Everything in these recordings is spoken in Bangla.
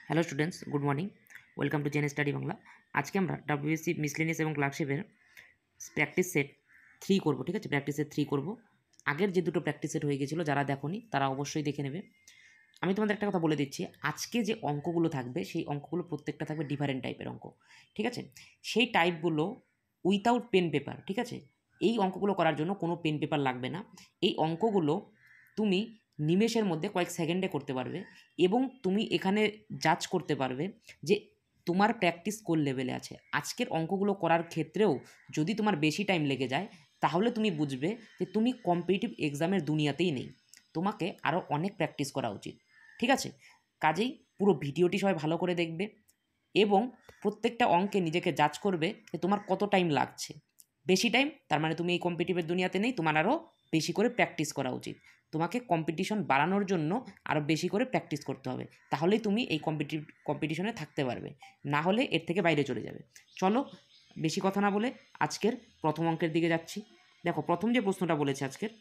Hello students, good morning. Welcome to Gen study Bangla. আজকে আমরা ডাব্লিউবিএসসি মিসলেনিয়াস এবং ক্লার্কশিপের প্র্যাকটিস সেট 3 করব। ঠিক আছে, প্র্যাকটিস সেট 3 করব। আগের যে দুটো প্র্যাকটিস সেট হয়ে গেছিলো, যারা দেখোনি তারা অবশ্যই দেখে নেবে। আমি তোমাদের একটা কথা বলে দিচ্ছি, আজকে যে অঙ্কগুলো থাকবে সেই অঙ্কগুলো প্রত্যেকটা থাকবে ডিফারেন্ট টাইপের অঙ্ক। ঠিক আছে, সেই টাইপগুলো উইথাউট পেন পেপার। ঠিক আছে, এই অঙ্কগুলো করার জন্য কোনো পেন পেপার লাগবে না। এই অঙ্কগুলো তুমি নিমেষের মধ্যে কয়েক সেকেন্ডে করতে পারবে এবং তুমি এখানে জাজ করতে পারবে যে তোমার প্র্যাকটিস কোন লেভেলে আছে। আজকের অঙ্কগুলো করার ক্ষেত্রেও যদি তোমার বেশি টাইম লেগে যায়, তাহলে তুমি বুঝবে যে তুমি কম্পিটিটিভ এক্সামের দুনিয়াতেই নেই, তোমাকে আরও অনেক প্র্যাকটিস করা উচিত। ঠিক আছে, কাজেই পুরো ভিডিওটি সবাই ভালো করে দেখবে এবং প্রত্যেকটা অঙ্কে নিজেকে জাজ করবে যে তোমার কত টাইম লাগছে। বেশি টাইম তার মানে তুমি এই কম্পিটিটিভের দুনিয়াতে নেই, তোমার আরও বেশি করে প্র্যাকটিস করা উচিত। তোমাকে কম্পিটিশন বাড়ানোর জন্য আরও বেশি করে প্র্যাকটিস করতে হবে, তাহলেই তুমি এই কম্পিটিশনে থাকতে পারবে, না হলে এর থেকে বাইরে চলে যাবে। চলো বেশি কথা না বলে আজকের প্রথম অঙ্কের দিকে যাচ্ছি। দেখো, প্রথম যে প্রশ্নটা বলেছে আজকের,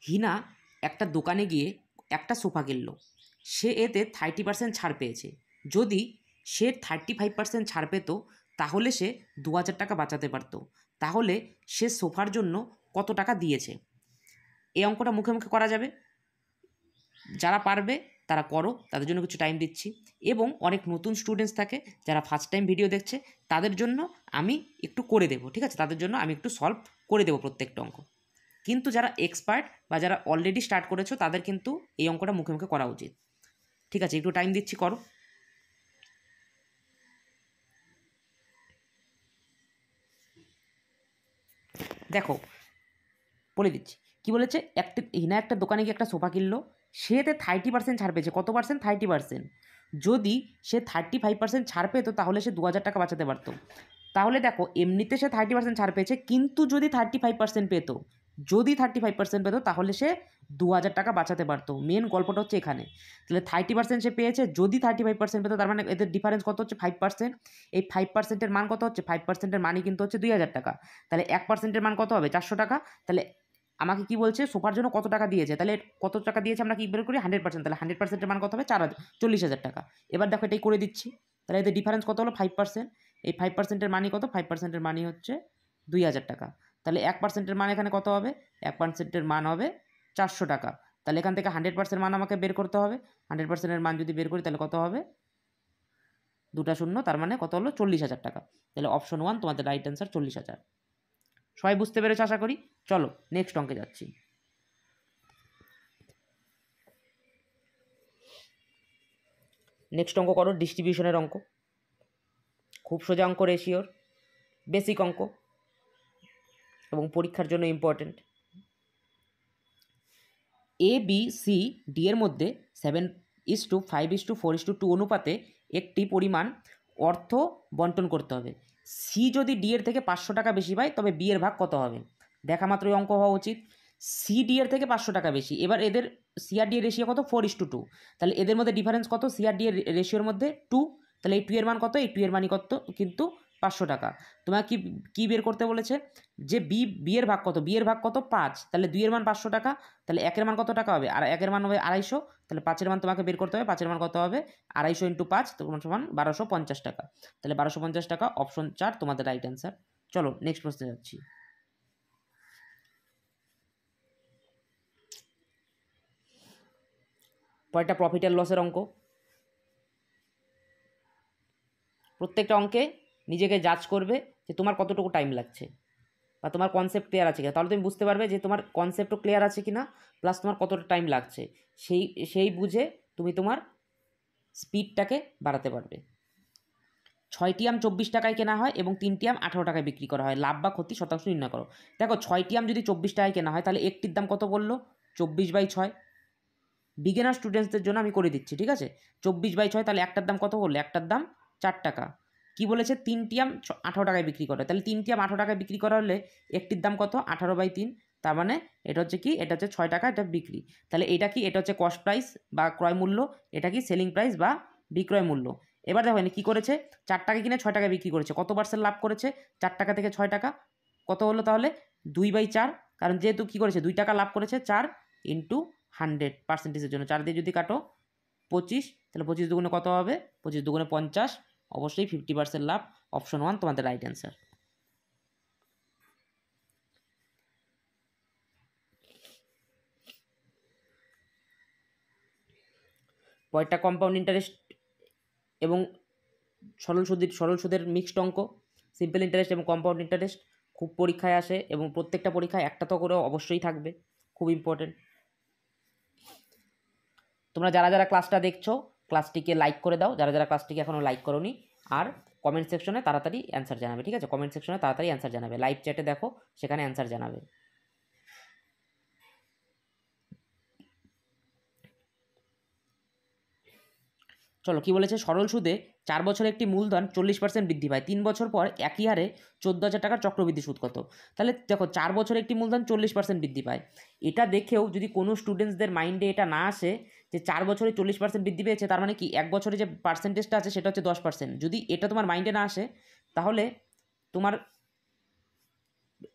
হিনা একটা দোকানে গিয়ে একটা সোফা কিনলো, সে এতে 30% ছাড় পেয়েছে। যদি সে 35% ছাড় পেত, তাহলে সে 2000 টাকা বাঁচাতে পারত। তাহলে সে সোফার জন্য কত টাকা দিয়েছে? এই অঙ্কটা মুখে মুখে করা যাবে, যারা পারবে তারা করো, তাদের জন্য কিছু টাইম দিচ্ছি। এবং অনেক নতুন স্টুডেন্টস থাকে যারা ফার্স্ট টাইম ভিডিও দেখছে, তাদের জন্য আমি একটু করে দেবো। ঠিক আছে, তাদের জন্য আমি একটু সলভ করে দেবো প্রত্যেকটা অঙ্ক। কিন্তু যারা এক্সপার্ট বা যারা অলরেডি স্টার্ট করেছো, তাদের কিন্তু এই অঙ্কটা মুখে মুখে করা উচিত। ঠিক আছে, একটু টাইম দিচ্ছি, করো। দেখো বলে দিচ্ছি কী বলেছে। হিনা একটা দোকানে গিয়ে একটা সোফা কিনলো, সেতে 30% ছাড় পেয়েছে। কত পার্সেন্ট? 30%। যদি সে 35% ছাড় পেত, তাহলে সে 2000 টাকা বাঁচাতে পারত। তাহলে দেখো, এমনিতে সে 30% ছাড় পেয়েছে, কিন্তু যদি 35% পেত, যদি 35% পেত, তাহলে সে 2000 টাকা বাঁচাতে পারতো। মেন গল্পটা হচ্ছে এখানে। তাহলে 30% সে পেয়েছে, যদি 35% পেত, তার মানে এদের ডিফারেন্স কত হচ্ছে? 5%। এই 5%-এর মান কত হচ্ছে? 5%-এর মানই কিন্তু হচ্ছে 2000 টাকা। তাহলে 1%-এর মান কত হবে? 400 টাকা। তাহলে আমাকে কি বলছে? সোফার জন্য কত টাকা দিয়েছে? তাহলে কত টাকা দিয়েছে আমরা কি বের করি? 100%। তাহলে 100%-এর মান কত হবে? 40,000 টাকা। এবার দেখো, এটাই করে দিচ্ছি। তাহলে এদের ডিফারেন্স কত হলো? 5%। এই 5%-এর মানই কত? 5%-এর মানই হচ্ছে 2000 টাকা। তাহলে 1%-এর মান এখানে কত হবে? 1%-এর মান হবে 400 টাকা। তাহলে এখান থেকে 100% মান আমাকে বের করতে হবে। 100%-এর মান যদি বের করি, তাহলে কত হবে? 2টা শূন্য, তার মানে কত হলো? 40,000 টাকা। তাহলে অপশন 1 তোমাদের রাইট অ্যান্সার, 40,000। সবাই বুঝতে পেরেছো আশা করি। চলো নেক্সট অঙ্কে যাচ্ছি। নেক্সট অঙ্ক করো, ডিস্ট্রিবিউশনের অঙ্ক। খুব সোজা অঙ্ক, রেশিওর বেসিক অঙ্ক এবং পরীক্ষার জন্য important. A B C D এর মধ্যে 7:5:4:2 অনুপাতে একটি পরিমাণ অর্থ বন্টন করতে হবে। সি যদি ডি এর থেকে 500 টাকা বেশি পায়, তবে বি এর ভাগ কত হবে? দেখা মাত্রই অঙ্ক হওয়া উচিত। সি ডি এর থেকে 500 টাকা বেশি। এবার এদের সি আর ডি এর রেশিও কত? 4:2। তাহলে এদের মধ্যে ডিফারেন্স কত? সি আর ডি এর রেশিওর মধ্যে 2। তাহলে এই 2 এর মান কত? এই 2 এর মানই কত? কিন্তু 500 টাকা। তোমাকে কি বের করতে বলেছে? যে বি এর ভাগ কত? বি এর ভাগ কত? 5। তাহলে 2 এর মান 500 টাকা। তাহলে 1 এর মান কত টাকা হবে? আর 1 এর মান হবে 250। তাহলে 5 এর মান তোমাকে বের করতে হবে। 5 এর মান কত হবে? 250 × 5 সমান 1250 টাকা। তাহলে 1250 টাকা, অপশন 4 তোমাদের রাইট অ্যান্সার। চলো নেক্সট প্রশ্নে যাচ্ছি। পরেরটা প্রফিট অ্যান্ড লসের অঙ্ক। প্রত্যেকটা অঙ্কে নিজেকে জাজ করবে যে তোমার কতটুকু টাইম লাগছে বা তোমার কনসেপ্ট ক্লিয়ার আছে কিনা। তাহলে তুমি বুঝতে পারবে যে তোমার কনসেপ্টও ক্লিয়ার আছে কিনা, প্লাস তোমার কতটা টাইম লাগছে। সেই বুঝে তুমি তোমার স্পিডটাকে বাড়াতে পারবে। 6টি আম 24 টাকায় কেনা হয় এবং 3টি আম 18 টাকায় বিক্রি করা হয়। লাভ বা ক্ষতি শতাংশ নির্ণয় করো। দেখো, 6টি আম যদি 24 টাকায় কেনা হয়, তাহলে একটির দাম কত বললো? 24/6। বিগিনার স্টুডেন্টসদের জন্য আমি করে দিচ্ছি। ঠিক আছে, 24/6। তাহলে একটার দাম কত বললো? একটার দাম 4 টাকা। কি বলেছে? 3টি আম 18 টাকায় বিক্রি করে। তাহলে 3টি আম 18 টাকায় বিক্রি করা হলে একটির দাম কত? 18/3। তার মানে এটা হচ্ছে কি? এটা হচ্ছে 6 টাকা, এটা বিক্রি। তাহলে এটা কি? এটা হচ্ছে কস্ট প্রাইস বা ক্রয় মূল্য। এটা কি? সেলিং প্রাইস বা বিক্রয় মূল্য। এবার দেখো কি করেছে? 4 টাকা কিনে 6 টাকায় বিক্রি করেছে। কত পার্সেন্ট লাভ করেছে? 4 টাকা থেকে 6 টাকা কত হলো? তাহলে 2/4। কারণ যেহেতু কী করেছে, 2 টাকা লাভ করেছে, 4 × 100 পার্সেন্টেজের জন্য 4 দিয়ে যদি কাটো, 25, তাহলে 25 দুগুণে কত হবে? 25 দুগুণে 50, অবশ্যই 50% লাভ। অপশন 1 তোমাদের রাইট অ্যান্সার। পরেরটা কম্পাউন্ড ইন্টারেস্ট এবং সরল সুদের মিক্সড অঙ্ক। সিম্পল ইন্টারেস্ট এবং কম্পাউন্ড ইন্টারেস্ট খুব পরীক্ষায় আসে এবং প্রত্যেকটা পরীক্ষায় একটা তো করে অবশ্যই থাকবে, খুব ইম্পর্টেন্ট। তোমরা যারা যারা ক্লাসটা দেখছো ক্লাসটিকে লাইক করে দাও, যারা যারা ক্লাসটিকে এখনও লাইক করোনি, আর কমেন্ট সেকশনে তাড়াতাড়ি অ্যান্সার জানাবে, ঠিক আছে? কমেন্ট সেকশনে তাড়াতাড়ি অ্যান্সার জানাবে, লাইভ চ্যাটে দেখো, সেখানে অ্যান্সার জানাবে। চলো কি বলেছে, সরল সুদে 4 বছরে একটি মূলধন 40% বৃদ্ধি পায়, 3 বছর পর একই হারে 14,000 টাকার চক্রবৃদ্ধি সুদ কত? তাহলে দেখো 4 বছরে একটি মূলধন 40% বৃদ্ধি পায়, এটা দেখেও যদি কোনো স্টুডেন্টসদের মাইন্ডে এটা না আসে যে 4 বছরে 40% বৃদ্ধি পেয়েছে, তার মানে কি 1 বছরে যে পার্সেন্টেজটা আছে সেটা হচ্ছে 10%, যদি এটা তোমার মাইন্ডে না আসে তাহলে তোমার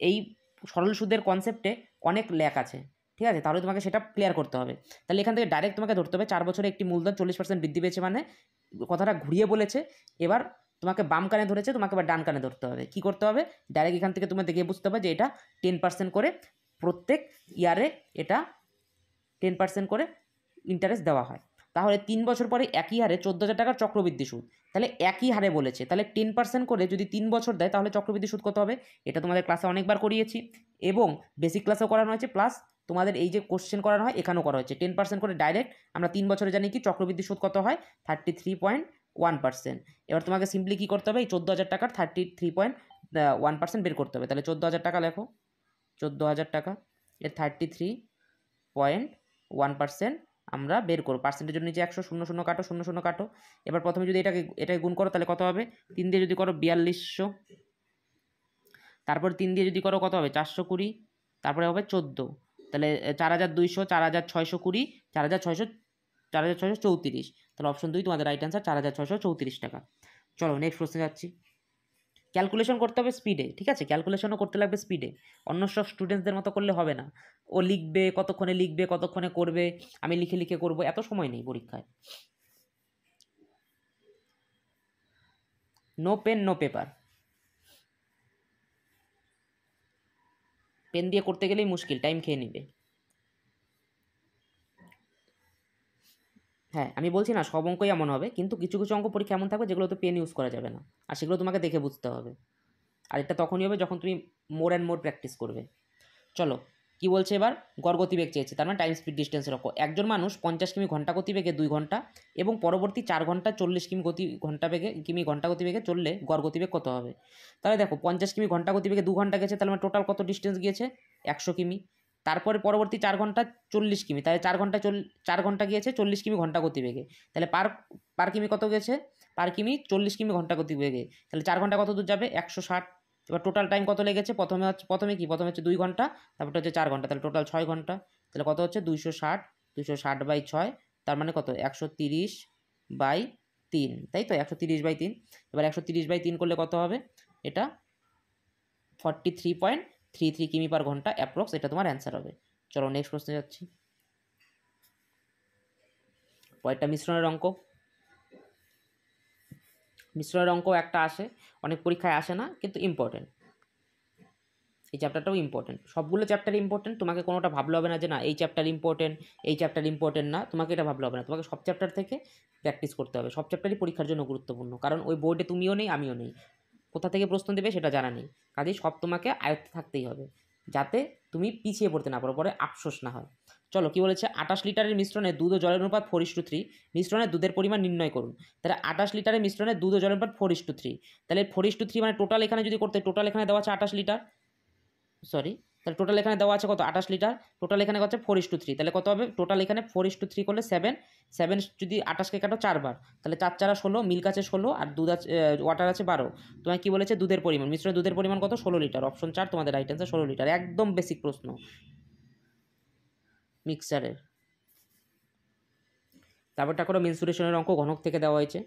এই সরল সুদের কনসেপ্টে অনেক ল্যাক আছে, ঠিক আছে? তাহলে তোমাকে সেটা ক্লিয়ার করতে হবে। তাহলে এখান থেকে ডাইরেক্ট তোমাকে ধরতে হবে 4 বছরে একটি মূলধন 40% বৃদ্ধি পেয়েছে, মানে কথাটা ঘুরিয়ে বলেছে। এবার তোমাকে বাম কানে ধরেছে, তোমাকে এবার ডান কানে ধরতে হবে। কি করতে হবে? ডাইরেক্ট এখান থেকে তুমি দেখে বুঝতে হবে যে এটা 10% করে প্রত্যেক ইয়ারে এটা 10% করে ইন্টারেস্ট দেওয়া হয়। তাহলে 3 বছর পরে একই হারে 14,000 টাকার চক্রবৃদ্ধি সুদ, তাহলে একই হারে বলেছে, তাহলে 10% করে যদি 3 বছর দেয় তাহলে চক্রবৃদ্ধি সুদ কত হবে? এটা তোমাদের ক্লাসে অনেকবার করিয়েছি এবং বেসিক ক্লাসেও করানো হয়েছে, প্লাস তোমাদের এই যে কোশ্চেন করানো হয় এখানেও করা হয়েছে। 10% করে ডাইরেক্ট আমরা 3 বছরে জানি কি চক্রবৃদ্ধি সুদ কত হয়? 33.1%। এবার তোমাকে সিম্পলি কী করতে হবে? এই 14,000 টাকার 33.1% বের করতে হবে। তাহলে 14,000 টাকা লেখো, 14,000 টাকা এর 33.1% আমরা বের করব। পার্সেন্টেজের নিচে 100, 0 0 কাটো, 0 0 কাটো। এবার প্রথমে যদি এটাকে গুণ করো তাহলে কত হবে? 3 দিয়ে যদি করো 4200, তারপর 3 দিয়ে যদি করো কত হবে? 420, তারপরে হবে 14, তাহলে 4200, 4620, 4634, তাহলে অপশন 2 তোমাদের রাইট অ্যান্সার, 4634 টাকা। চলো নেক্সট প্রশ্নে যাচ্ছি। ক্যালকুলেশন করতে হবে স্পিডে, ঠিক আছে? ক্যালকুলেশনও করতে লাগবে স্পিডে, অন্য সব স্টুডেন্টসদের মতো করলে হবে না। ও লিখবে কতক্ষণে কতক্ষণে করবে, আমি লিখে লিখে করব, এত সময় নেই পরীক্ষায়। No pen no paper, pen দিয়ে করতে গেলেই মুশকিল, টাইম খেয়ে নেবে। হ্যাঁ আমি বলছি না সব অঙ্কই এমন হবে, কিন্তু কিছু কিছু অঙ্ক পরীক্ষা এমন থাকবে যেগুলো তো পেন ইউজ করা যাবে না, আর সেগুলো তোমাকে দেখে বুঝতে হবে। আর এটা তখনই হবে যখন তুমি মোর অ্যান্ড মোর প্র্যাকটিস করবে। চলো কি বলছে এবার, গড় গতিবেগ চেয়েছে, তার মানে টাইম স্পিড ডিস্টেন্সের অঙ্ক। একজন মানুষ 50 কিমি ঘন্টা গতিবেগে 2 ঘন্টা এবং পরবর্তী 4 ঘন্টা 40 কিমি ঘন্টা গতিবেগে চললে গড় গতিবেগ কত হবে? তাহলে দেখো 50 কিমি ঘন্টা গতিবেগে 2 ঘন্টা গেছে, তাহলে টোটাল কত ডিস্টেন্স গিয়েছে? 100 কিমি। তারপরে পরবর্তী 4 ঘন্টা 40 কিমি, তাহলে 4 ঘন্টা গিয়েছে 40 কিমি ঘন্টা গতিবেগে, তাহলে পার কিমি কত গেছে? পার কিমি 40 কিমি ঘন্টা গতিবেগে, তাহলে 4 ঘন্টা কত দূর যাবে? 160। এবার টোটাল টাইম কত লেগেছে? প্রথমে হচ্ছে 2 ঘন্টা, তারপরটা হচ্ছে 4 ঘন্টা, তাহলে টোটাল 6 ঘন্টা। তাহলে কত হচ্ছে? 260/6, তার মানে কত? 130/3, তাই তো? 130/3। এবার 130/3 করলে কত হবে? এটা 43.33 কিমি পার ঘন্টা অ্যাপ্রক্স, এটা তোমার অ্যান্সার হবে। চলো নেক্সট প্রশ্নে যাচ্ছি। পরেরটা মিশ্রণের অঙ্ক। মিশ্রণের অঙ্ক একটা আসে, অনেক পরীক্ষায় আসে না, কিন্তু ইম্পর্টেন্ট। এই চ্যাপ্টারটাও ইম্পর্টেন্ট, সবগুলো চ্যাপ্টার ইম্পর্টেন্ট, তোমাকে কোনোটা ভাবলে হবে না যে না এই চ্যাপ্টার ইম্পর্টেন্ট না, তোমাকে এটা ভাবলে হবে না, তোমাকে সব চ্যাপ্টার থেকে প্র্যাকটিস করতে হবে। সব চ্যাপ্টারই পরীক্ষার জন্য গুরুত্বপূর্ণ, কারণ ওই বোর্ডে তুমিও নেই আমিও নেই, কোথা থেকে প্রশ্ন দেবে সেটা জানা নেই, কাজেই সব তোমাকে আয়ত্তে থাকতেই হবে, যাতে তুমি পিছিয়ে পড়তে না পারো, পরে আফসোস না হয়। চলো কি বলেছে, 28 লিটারের মিশ্রণে দুধ ও জলের অনুপাত 4:3, মিশ্রণে দুধের পরিমাণ নির্ণয় করুন। তাহলে 28 লিটারের মিশ্রণে দুধ ও জলের অনুপাত 4:3, তাহলে 4:3 মানে টোটাল এখানে যদি করতে, টোটাল এখানে দেওয়া আছে 28 লিটার, সরি, তাহলে টোটাল এখানে দেওয়া আছে কত? 28 লিটার, টোটাল এখানে হচ্ছে 4:3, তাহলে কত হবে? টোটাল এখানে 4:3 করলে 7 যদি 28কে কাটো 4 বার, তাহলে 4 4 16, মিল্ক আছে 16, আর দুধ আছে ওয়াটার আছে 12। তোমায় কি বলেছে? দুধের পরিমাণ, মিশ্রণে দুধের পরিমাণ কত? 16 লিটার। অপশন 4 তোমাদের রাইট অ্যান্সার, 16 লিটার, একদম বেসিক প্রশ্ন মিক্সারের। তারপরটা করো মেনসুরেশনের অঙ্ক, ঘনক থেকে দেওয়া হয়েছে।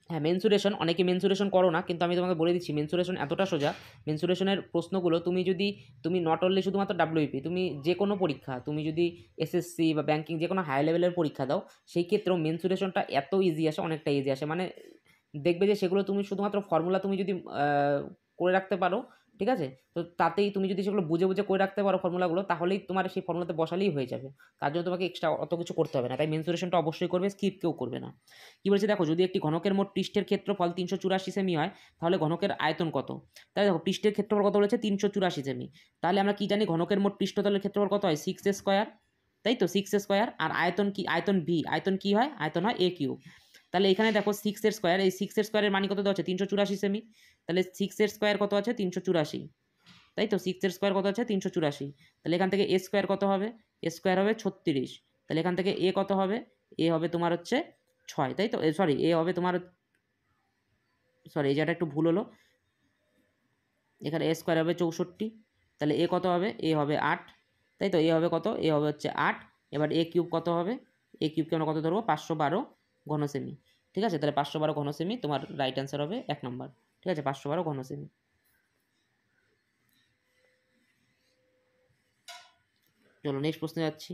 হ্যাঁ, মেনসুরেশন, অনেকে মেনসুরেশন করো না, কিন্তু আমি তোমাকে বলে দিচ্ছি মেনসুরেশন এতটা সোজা। মেনসুরেশনের প্রশ্নগুলো তুমি নট অনলি শুধুমাত্র ডাব্লিউপি, তুমি যে কোনো পরীক্ষা, তুমি যদি এসএসসি বা ব্যাংকিং যে কোনো হাই লেভেলের পরীক্ষা দাও, সেই ক্ষেত্রেও মেনসুরেশনটা এত ইজি আসে, অনেকটা ইজি আসে। মানে দেখবে যে সেগুলো তুমি শুধুমাত্র ফর্মুলা তুমি যদি করে রাখতে পারো, ঠিক আছে, তো তাতেই তুমি যদি সেগুলো বুঝে বুঝে করে রাখতে পারো ফর্মুলাগুলো, তাহলেই তোমার সেই ফর্মুলাতে বসালেই হয়ে যাবে। তার জন্য তোমাকে এক্সট্রা অত কিছু করতে হবে না। তাই মেনসুরেশনটা অবশ্যই করবে, স্কিপ কেউ করবে না। কী বলছে দেখো, যদি একটি ঘনকের মোট পৃষ্ঠের ক্ষেত্রফল 384 সেমি হয়, তাহলে ঘনকের আয়তন কত? তাই দেখো, পৃষ্ঠের ক্ষেত্রফল কত বলেছে? 384 সেমি। তাহলে আমরা কি জানি ঘনকের মোট পৃষ্ঠতলের ক্ষেত্রফল কত হয়? 6a square. তাই তো 6a স্কোয়ার। আর আয়তন কি? আয়তন ভি। আয়তন কি হয়? আয়তন হয় a কিউব। তাহলে এখানে দেখো 6 এর স্কোয়ার, এই 6 এর স্কোয়ারের মানি কত দেওয়া আছে? 384 সেমি। তাহলে 6 এর স্কোয়ার কত আছে? 384। তাই তো 6 এর স্কোয়ার কত আছে? 384। তাহলে এখান থেকে এ স্কোয়ার কত হবে? এ স্কোয়ার হবে 36। তাহলে এখান থেকে এ কত হবে? এ হবে তোমার হচ্ছে 6। তাই তো, সরি, এ হবে তোমার, সরি এই জায়গাটা একটু ভুল হলো, এখানে এ স্কোয়ার হবে 64। তাহলে এ কত হবে? এ হবে 8। তাই তো, এ হবে কত? এ হবে হচ্ছে 8। এবার এ কিউব কত হবে? এ কিউবকে আমরা কত ধরবো? 512 ঘন সেমি। ঠিক আছে, তাহলে 512 ঘন সেমি তোমার রাইট অ্যান্সার হবে 1 নম্বর। ঠিক আছে, 512 ঘন সেমি। চলো নেক্সট প্রশ্নে যাচ্ছি।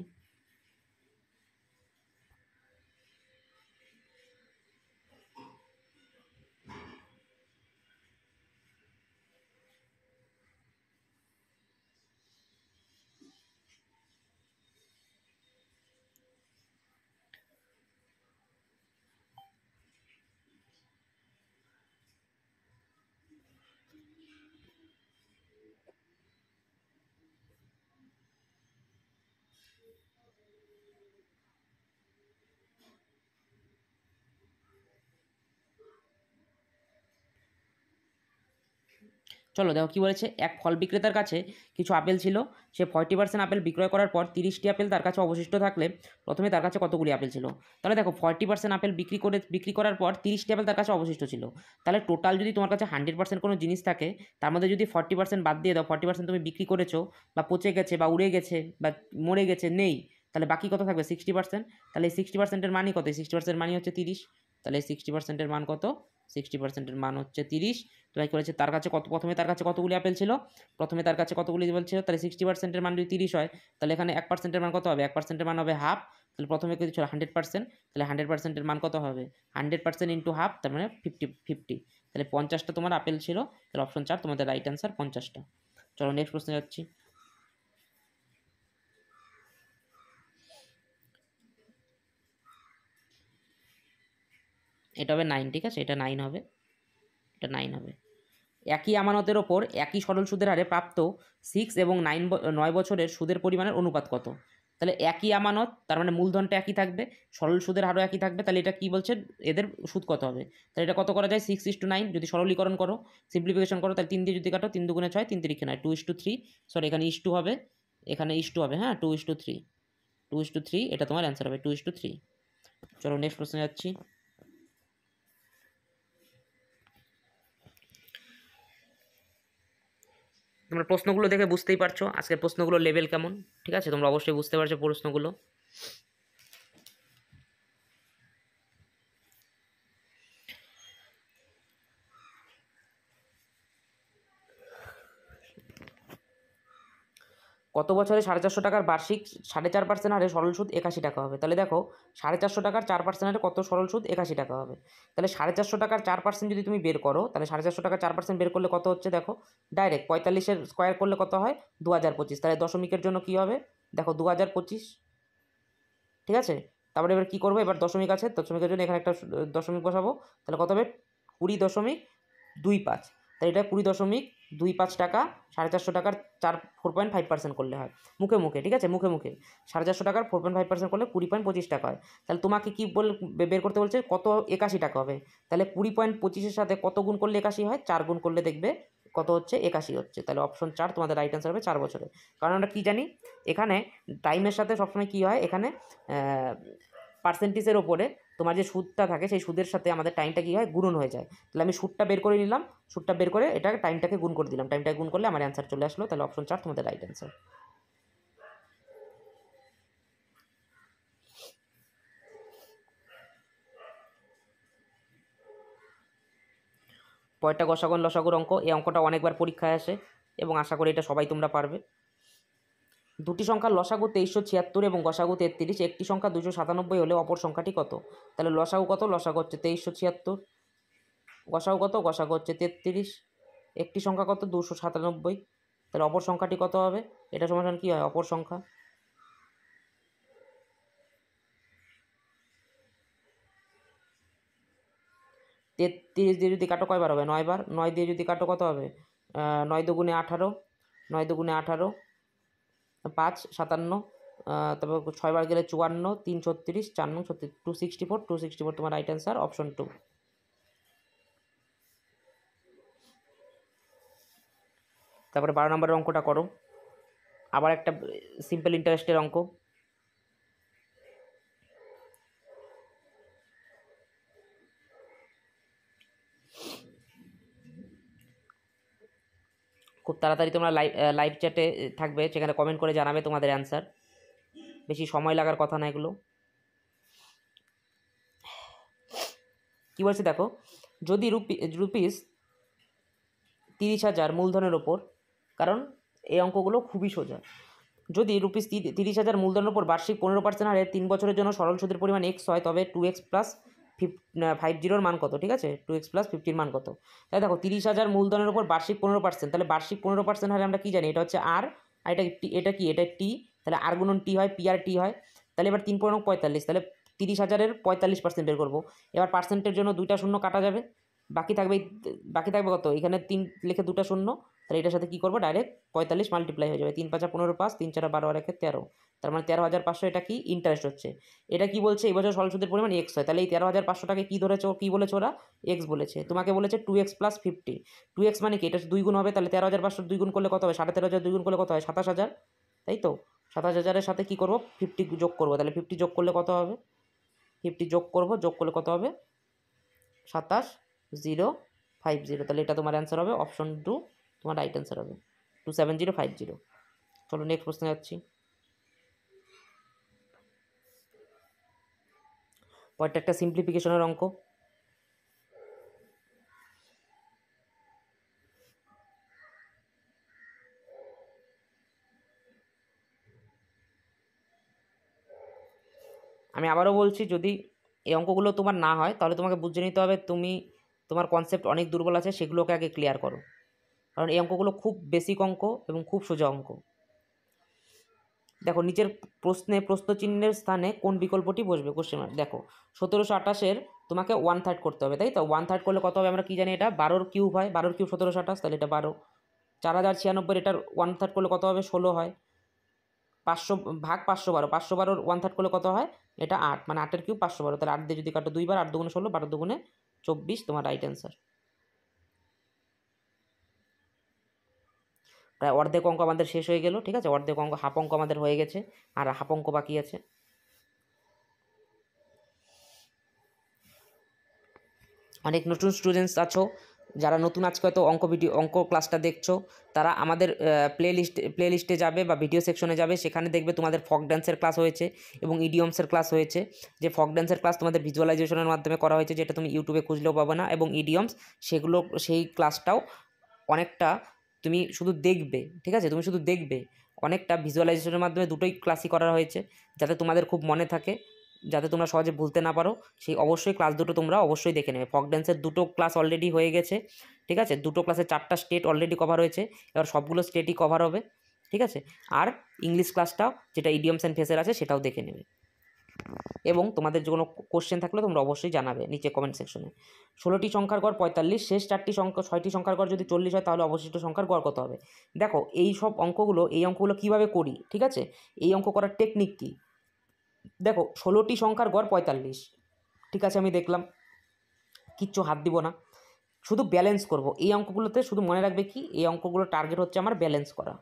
চলো দেখো কী বলেছে, এক ফল বিক্রেতার কাছে কিছু আপেল ছিল। সে 40% আপেল বিক্রয় করার পর 30টি আপেল তার কাছে অবশিষ্ট থাকলে প্রথমে তার কাছে কতগুলি আপেল ছিল? তাহলে দেখো 40% আপেল বিক্রি করার পর 30টি আপেল তার কাছে অবশিষ্ট ছিল। তাহলে টোটাল যদি তোমার কাছে 100% কোনো জিনিস থাকে, তার মধ্যে যদি 40% বাদ দিয়ে দাও, 40% তুমি বিক্রি করেছো, বা পচে গেছে বা উড়ে গেছে বা মরে গেছে, নেই, তাহলে বাকি কত থাকবে? 60%। তাহলে এই 60%-এর মানই কত? 60%-এর মানই হচ্ছে 30। তাহলে 60%-এর মান কত? 60%-এর মান হচ্ছে 30। তো কী করেছে, তার কাছে প্রথমে তার কাছে কতগুলি আপেল ছিল? প্রথমে তার কাছে কতগুলি আপেল ছিল? তাহলে 60%-এর মান যদি 30 হয়, তাহলে এখানে 1%-এর মান কত হবে? 1%-এর মান হবে হাফ। তাহলে প্রথমে কিছু ছিল 100%, তাহলে 100%-এর মান কত হবে? 100% ইন্টু হাফ, তার মানে 50। তাহলে 50টা তোমার আপেল ছিল। তাহলে অপশন 4 তোমাদের রাইট অ্যান্সার, 50টা। চলো নেক্সট প্রশ্নে যাচ্ছি। এটা হবে 9, ঠিক আছে, এটা 9 হবে, এটা 9 হবে। একই আমানতের ওপর একই সরল সুদের হারে প্রাপ্ত 6 এবং 9 বছরের সুদের পরিমাণের অনুপাত কত? তাহলে একই আমানত, তার মানে মূলধনটা একই থাকবে, সরল সুদের হারও একই থাকবে। তাহলে এটা কি বলছে, এদের সুদ কত হবে? তাহলে এটা কত করা যায়? 6:9 যদি সরলীকরণ করো, সিম্পলিফিকেশন করো, তাহলে 3 দিয়ে যদি কাটো, 3 দুগুণে 6, 3 তিরিখে 9, 2:3। সরি, এখানে ইস টু হবে, এখানে ইস টু হবে, হ্যাঁ, 2:3। 2:3, এটা তোমার অ্যান্সার হবে 2:3। চলো নেক্সট প্রশ্নে যাচ্ছি। তোমরা প্রশ্নগুলো দেখে বুঝতেই পারছো আজকের প্রশ্নগুলোর লেভেল কেমন। ঠিক আছে, তোমরা অবশ্যই বুঝতে পারছো প্রশ্নগুলো। কত বছরে 450 টাকার বার্ষিক 4.5% হারে সরল সুদ 81 টাকা হবে? তাহলে দেখো 450 টাকার 4% হারে কত সরল সুদ? 81 টাকা হবে। তাহলে 450 টাকার 4% যদি তুমি বের করো, তাহলে 450 টাকার 4% বের করলে কত হচ্ছে? দেখো ডাইরেক্ট 45-এর স্কোয়ার করলে কত হয়? 2025। তাহলে দশমিকের জন্য কী হবে? দেখো 2025, ঠিক আছে। তারপরে এবার কী করবো? এবার দশমিক আছে, দশমিকের জন্য এখানে একটা দশমিক বসাবো। তাহলে কত হবে? 20.25। তাই এটা 20.25 টাকা 450 টাকার 4.5% করলে হয় মুখে মুখে, ঠিক আছে, মুখে মুখে 450 টাকার 4.5% করলে 20.25 টাকা হয়। তাহলে তোমাকে কি বের করতে বলছে? কত? 81 টাকা হবে। তাহলে 20.25-এর সাথে কত গুণ করলে 81 হয়? 4 গুণ করলে দেখবে কত হচ্ছে? 81 হচ্ছে। তাহলে অপশন 4 তোমাদের রাইট অ্যান্সার হবে 4 বছরে। কারণ আমরা কী জানি, এখানে টাইমের সাথে সবসময় কী হয়, এখানে পার্সেন্টেজের ওপরে তোমার যে সুদটা থাকে, সেই সুদের সাথে আমাদের টাইমটা কী হয়? গুণন হয়ে যায়। তাহলে আমি সুদটা বের করে নিলাম, সুদটা বের করে এটা টাইমটাকে গুণ করে দিলাম, টাইমটাকে গুণ করলে আমার অ্যান্সার চলে আসলো। তাহলে অপশন 4 তোমাদের রাইট অ্যান্সার। পরেরটা গসাগু লসাগুর অঙ্ক। এই অঙ্কটা অনেকবার পরীক্ষায় আসে এবং আশা করি এটা সবাই তোমরা পারবে। দুটি সংখ্যার লসাগু 2376 এবং গসাগু 33, একটি সংখ্যা 297 হলে অপর সংখ্যাটি কত? তাহলে লসাগু কত? লসাগু হচ্ছে 2376, গসাগু কত? গসাগু হচ্ছে 33, একটি সংখ্যা কত? 297, তাহলে অপর সংখ্যাটি কত হবে? এটা সমান কি হয়? অপর সংখ্যা। তেত্রিশ দিয়ে যদি কাটো কয়বার হবে? 9 বার। 9 দিয়ে যদি কাটো কত হবে? 9 দুগুণে 18, 9 দুগুণে 18, 5 57, তারপর 6 বার গেলে 54, 3 36, 4 9 36, 264, 264 তোমার রাইট অ্যান্সার, অপশন 2। তারপরে 12 নম্বরের অঙ্কটা করো, আবার একটা সিম্পল ইন্টারেস্টের অঙ্ক। খুব তাড়াতাড়ি তোমরা লাইভ চ্যাটে থাকবে, সেখানে কমেন্ট করে জানাবে তোমাদের অ্যান্সার, বেশি সময় লাগার কথা না এগুলো। কী বলছে দেখো, যদি রুপিস 30,000 মূলধনের ওপর, কারণ এই অঙ্কগুলো খুবই সোজা, যদি রুপিস 30,000 মূলধনের ওপর বার্ষিক 15% হারে 3 বছরের জন্য সরল সুদের পরিমাণ x হয়, তবে 2x প্লাস 50 মান কত? ঠিক আছে, 2x প্লাস 50 মান কত? তাই দেখো 30,000 মূলধনের ওপর বার্ষিক 15%, তাহলে বার্ষিক 15% হারে আমরা কী জানি? এটা হচ্ছে আর, এটা কি? এটা টি, তাহলে আর গুণন টি হয়, পি আর টি হয়। তাহলে এবার 3 × 45, তাহলে 30,000-এর 45% বের করবো। এবার পার্সেন্টের জন্য 2টা শূন্য কাটা যাবে, বাকি থাকবে কত? এখানে 3 লিখে 2টা শূন্য, তাহলে এটার সাথে কী করবো? ডাইরেক্ট 45 মাল্টিপ্লাই হয়ে যাবে। 3 × 5 = 15, 5 3 × 4 = 12 আর 1 = 13, তার মানে 13,500 এটা কি? ইন্টারেস্ট হচ্ছে। এটা কি বলছে? এই বছর সরল সুদের পরিমাণ x হয়, তাহলে এই 13,500 টাকে কী ধরেছে? কী বলেছে ওরা? x বলেছে। তোমাকে বলেছে 2x প্লাস 50, 2x মানে কি? এটা 2 গুণ হবে, তাহলে 13,500 2 গুণ করলে কত হবে? 13,500 2 গুণ করলে কত হয়? 27,000, তাই তো? 27,000-এর সাথে কী করবো? 50 যোগ করবো, তাহলে 50 যোগ করলে কত হবে? 50 যোগ করবো, যোগ করলে কত হবে? 27,050, তাহলে এটা তোমার অ্যান্সার হবে অপশন 2, তোমার রাইট অ্যান্সার হবে 27050। চলো নেক্সট প্রশ্নে যাচ্ছি। পরেরটা একটা সিম্পলিফিকেশনের অঙ্ক। আমি আবারও বলছি, যদি এই অঙ্কগুলো তোমার না হয় তাহলে তোমাকে বুঝে নিতে হবে তোমার কনসেপ্ট অনেক দুর্বল আছে, সেগুলোকে আগে ক্লিয়ার করো, কারণ এই অঙ্কগুলো খুব বেসিক অঙ্ক এবং খুব সোজা অঙ্ক। দেখো নিচের প্রশ্নে প্রশ্নচিহ্নের স্থানে কোন বিকল্পটি বসবে? Question mark. দেখো 1728-এর তোমাকে 1/3 করতে হবে, তাই তো? 1/3 করলে কত হবে? আমরা কি জানি? এটা 12-র কিউব হয়, 12-র কিউব 1728, তাহলে এটা 12। 4096, এটার 1/3 করলে কত হবে? 16 হয়। 500 ভাগ 512, 512-র 1/3 করলে কত হয়? এটা 8, মানে 8-এর কিউব 512, তাহলে 8 দিয়ে যদি কাটো 2 বার, 8 দুগুণে 16, 12 দুগুণে 24, তোমার রাইট অ্যান্সার। প্রায় অর্ধেক অঙ্ক আমাদের শেষ হয়ে গেল, ঠিক আছে? অর্ধেক অঙ্ক, হাফ অঙ্ক আমাদের হয়ে গেছে, আর হাফ অঙ্ক বাকি আছে। অনেক নতুন স্টুডেন্টস আছো, যারা নতুন আজকে হয়তো অঙ্ক ক্লাসটা দেখছো, তারা আমাদের প্লে লিস্টে যাবে বা ভিডিও সেকশনে যাবে, সেখানে দেখবে তোমাদের ফক ড্যান্সের ক্লাস হয়েছে এবং ইডিয়মসের ক্লাস হয়েছে। যে ফক ড্যান্সের ক্লাস তোমাদের ভিজুয়ালাইজেশনের মাধ্যমে করা হয়েছে, যেটা তুমি ইউটিউবে খুঁজলেও পাবে না, এবং ইডিয়মস সেই ক্লাসটাও অনেকটা তুমি শুধু দেখবে, ঠিক আছে? তুমি শুধু দেখবে, অনেকটা ভিজুয়ালাইজেশনের মাধ্যমে দুটোই ক্লাসই করা হয়েছে, যাতে তোমাদের খুব মনে থাকে, যাতে তোমরা সহজে ভুলতে না পারো। সেই অবশ্যই ক্লাস দুটো তোমরা অবশ্যই দেখে নেবে। ফক ড্যান্সের 2টো ক্লাস অলরেডি হয়ে গেছে, ঠিক আছে? 2টো ক্লাসে 4টা স্টেট অলরেডি কভার হয়েছে, এবার সবগুলো স্টেটই কভার হবে, ঠিক আছে? আর ইংলিশ ক্লাসটাও, যেটা ইডিয়মস অ্যান্ড ফ্রেজের আছে, সেটাও দেখে নেবে। এবং তোমাদের যে কোনো কোশ্চেন থাকলে তোমরা অবশ্যই জানাবে নিচে কমেন্ট সেকশনে। 16টি সংখ্যার গড় 45, শেষ 6টি সংখ্যার গড় যদি 40 হয়, তাহলে অবশিষ্ট সংখ্যার গড় কত হবে? দেখো এই অঙ্কগুলো কীভাবে করি, ঠিক আছে? এই অঙ্ক করার টেকনিক কী? দেখো 16টি সংখ্যার গড় 45, ঠিক আছে? আমি দেখলাম, কিচ্ছু হাত দিব না, শুধু ব্যালেন্স করব। এই অঙ্কগুলোতে শুধু মনে রাখবে কি, এই অঙ্কগুলোর টার্গেট হচ্ছে আমার ব্যালেন্স করা,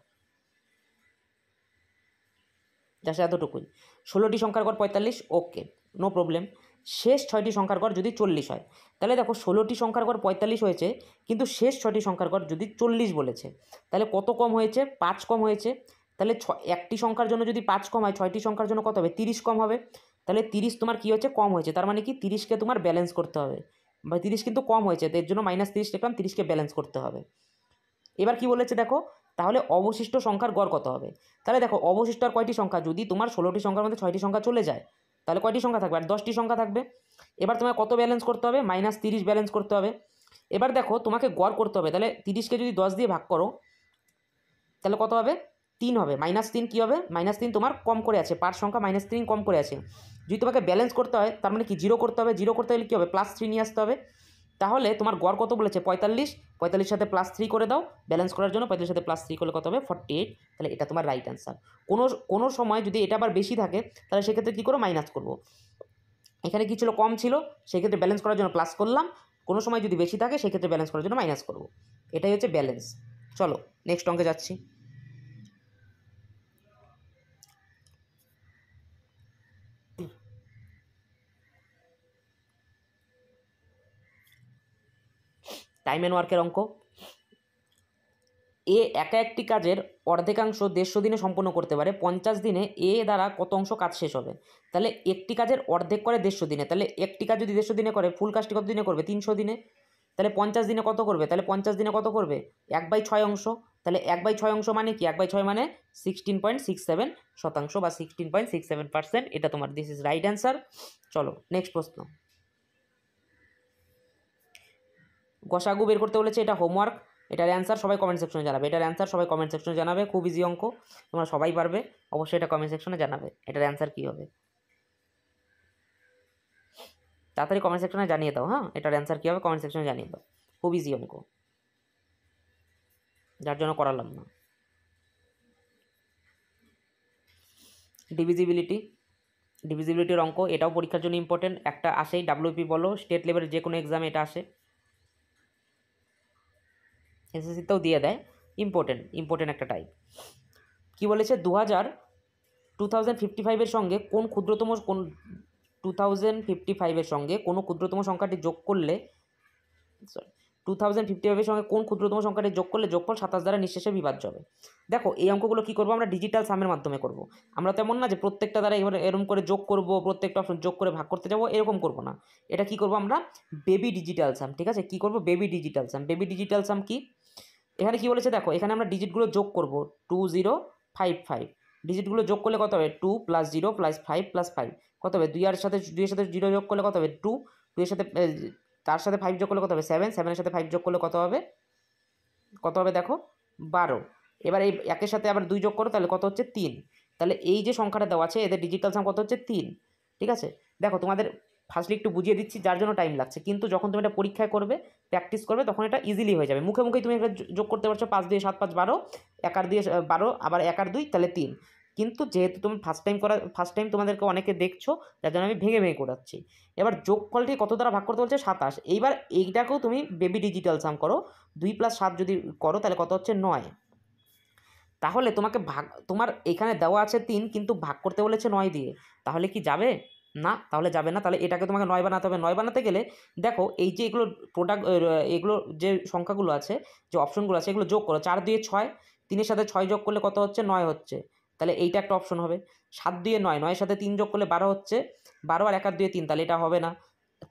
জাস্ট এতটুকুই। 16টি সংখ্যার গড় 45, ওকে, নো প্রবলেম। শেষ 6টি সংখ্যার গড় যদি 40 হয়, তাহলে দেখো 16টি সংখ্যার গড় 45 হয়েছে, কিন্তু শেষ 6টি সংখ্যার গড় যদি 40 বলেছে, তাহলে কত কম হয়েছে? 5 কম হয়েছে। তাহলে একটি সংখ্যার জন্য যদি 5 কম হয়, 6টি সংখ্যার জন্য কত হবে? 30 কম হবে। তাহলে 30 তোমার কী হচ্ছে? কম হয়েছে। তার মানে কি 30কে তোমার ব্যালেন্স করতে হবে। বা 30 কিন্তু কম হয়েছে, তো এর জন্য -30 লিখলাম, 30কে ব্যালেন্স করতে হবে। এবার কি বলেছে দেখো, তাহলে অবশিষ্ট সংখ্যার গড় কত হবে। তাহলে দেখো অবশিষ্ট আর কয়টি সংখ্যা, যদি তোমার 16টি সংখ্যার মধ্যে 6টি সংখ্যা চলে যায় তাহলে কয়টি সংখ্যা থাকবে, আর 10টি সংখ্যা থাকবে। এবার তোমার কত ব্যালেন্স করতে হবে, -30 ব্যালেন্স করতে হবে। এবার দেখো তোমাকে গড় করতে হবে, তাহলে 30কে যদি 10 দিয়ে ভাগ করো তাহলে কত হবে, 3 হবে। -3 কী হবে, -3 তোমার কম করে আছে, পার সংখ্যা -3 কম করে আছে। যদি তোমাকে ব্যালেন্স করতে হয় তার মানে কি 0 করতে হবে, 0 করতে গেলে কী হবে, +3 নিয়ে আসতে হবে। তাহলে তোমার গড় কত বলেছে, 45, 45 সাথে +3 করে দাও ব্যালেন্স করার জন্য, 45 সাথে +3 করলে কত হবে, 48। তাহলে এটা তোমার রাইট অ্যান্সার। কোনো সময় যদি এটা আবার বেশি থাকে তাহলে সেক্ষেত্রে কী করো, মাইনাস করবো। এখানে কী ছিল, কম ছিল, সেক্ষেত্রে ব্যালেন্স করার জন্য প্লাস করলাম। কোনো সময় যদি বেশি থাকে সেক্ষেত্রে ব্যালেন্স করার জন্য মাইনাস করবো। এটাই হচ্ছে ব্যালেন্স। চলো নেক্সট অঙ্কে যাচ্ছি। টাইম অ্যান্ড ওয়ার্কের অঙ্ক। এ একা একটি কাজের অর্ধেকাংশ 150 দিনে সম্পন্ন করতে পারে, 50 দিনে এ দ্বারা কত অংশ কাজ শেষ হবে। তাহলে একটি কাজের অর্ধেক করে 150 দিনে, তাহলে একটি কাজ যদি 150 দিনে করে ফুল কাজটি কত দিনে করবে, 300 দিনে। তাহলে 50 দিনে কত করবে, তাহলে 50 দিনে কত করবে, 1/6 অংশ। তাহলে 1/6 অংশ মানে কি, 1/6 মানে 16.67% বা 16.67%। এটা তোমার দিস ইজ রাইট অ্যান্সার। চলো নেক্সট প্রশ্ন। গসাগু বের করতে বলেছে, এটা হোমওয়ার্ক। এটার অ্যান্সার সবাই কমেন্ট সেকশনে জানাবে, এটার অ্যান্সার সবাই কমেন্ট সেকশনে জানাবে। খুব ইজি অঙ্ক, তোমরা সবাই পারবে, অবশ্যই এটা কমেন্ট সেকশনে জানাবে এটার অ্যান্সার কী হবে। তাড়াতাড়ি কমেন্ট সেকশনে জানিয়ে দাও, হ্যাঁ এটার অ্যান্সার কী হবে কমেন্ট সেকশনে জানিয়ে দাও। খুব ইজি অঙ্ক, যার জন্য করালাম না। ডিভিজিবিলিটির অঙ্ক, এটাও পরীক্ষার জন্য ইম্পর্টেন্ট। একটা আসেই, ডাব্লিউপি বলো, স্টেট লেভেলের যে কোনো এক্সামে এটা আসে, এসএসসিতেও দিয়ে দেয়। ইম্পর্টেন্ট একটা টাইপ। কি বলেছে, 2055-এর সঙ্গে কোন 2055-এর সঙ্গে কোনো ক্ষুদ্রতম সংখ্যাটি যোগ করলে 2055-এর সঙ্গে কোন ক্ষুদ্রতম সংখ্যাটি যোগ করলে যোগফল 27 দ্বারা নিঃশেষে বিভাজ্য হবে। দেখো এই অঙ্কগুলো কী করবো, আমরা ডিজিটাল সামের মাধ্যমে করব। আমরা তেমন না যে প্রত্যেকটা দ্বারা এরকম করে যোগ করব, প্রত্যেকটা অপশন যোগ করে ভাগ করতে যাবো, এরকম করব না। এটা কি করব আমরা, বেবি ডিজিটাল সাম। ঠিক আছে, কি করব, বেবি ডিজিটাল সাম। বেবি ডিজিটাল সাম কি, এখানে কি বলেছে দেখো, এখানে আমরা ডিজিটগুলো যোগ করব, 2055। ডিজিটগুলো যোগ করলে কত হবে, 2 + 0 + 5 + 5 কত হবে, 2 এর সাথে 0 যোগ করলে কত হবে, 2, 2 এর সাথে তার সাথে 5 যোগ করলে কত হবে, 7, 7 এর সাথে 5 যোগ করলে কত হবে দেখো 12। এবার এই একের সাথে আবার 2 যোগ করো, তাহলে কত হচ্ছে, 3। তাহলে এই যে সংখ্যাটা দেওয়া আছে এদের ডিজিটাল সাম কত হচ্ছে, 3। ঠিক আছে, দেখো তোমাদের ফার্স্টলি একটু বুঝিয়ে দিচ্ছি যার জন্য টাইম লাগছে, কিন্তু যখন তুমি এটা পরীক্ষায় করবে, প্র্যাকটিস করবে, তখন এটা ইজিলি হয়ে যাবে। মুখে মুখেই তুমি এটা যোগ করতে পারছো, 5 দিয়ে 7 5 12, 1 আর দিয়ে 12, আবার 1 আর 2 তাহলে 3। কিন্তু যেহেতু তুমি ফার্স্ট টাইম তোমাদেরকে অনেকে দেখছো, যার জন্য আমি ভেঙে ভেঙে করাচ্ছি। এবার যোগফলটি কত দ্বারা ভাগ করতে বলছে, 27। এইবার এইটাকেও তুমি বেবি ডিজিটাল সাম করো, 2 + 7 যদি করো তাহলে কত হচ্ছে, 9। তাহলে তোমাকে তোমার এখানে দেওয়া আছে 3, কিন্তু ভাগ করতে বলেছে 9 দিয়ে, তাহলে কি যাবে না, তাহলে যাবে না। তাহলে এটাকে তোমাকে 9 বানাতে হবে। 9 বানাতে গেলে দেখো এই যে এগুলো এগুলো যে সংখ্যাগুলো আছে, যে অপশনগুলো আছে, এগুলো যোগ করো, 4 দিয়ে 6, 3-এর সাথে 6 যোগ করলে কত হচ্ছে, 9 হচ্ছে। তাহলে এইটা একটা অপশন হবে। 7 দিয়ে 9, 9-এর সাথে 3 যোগ করলে 12 হচ্ছে, 12 আর 1 আর 2 3, তাহলে এটা হবে না।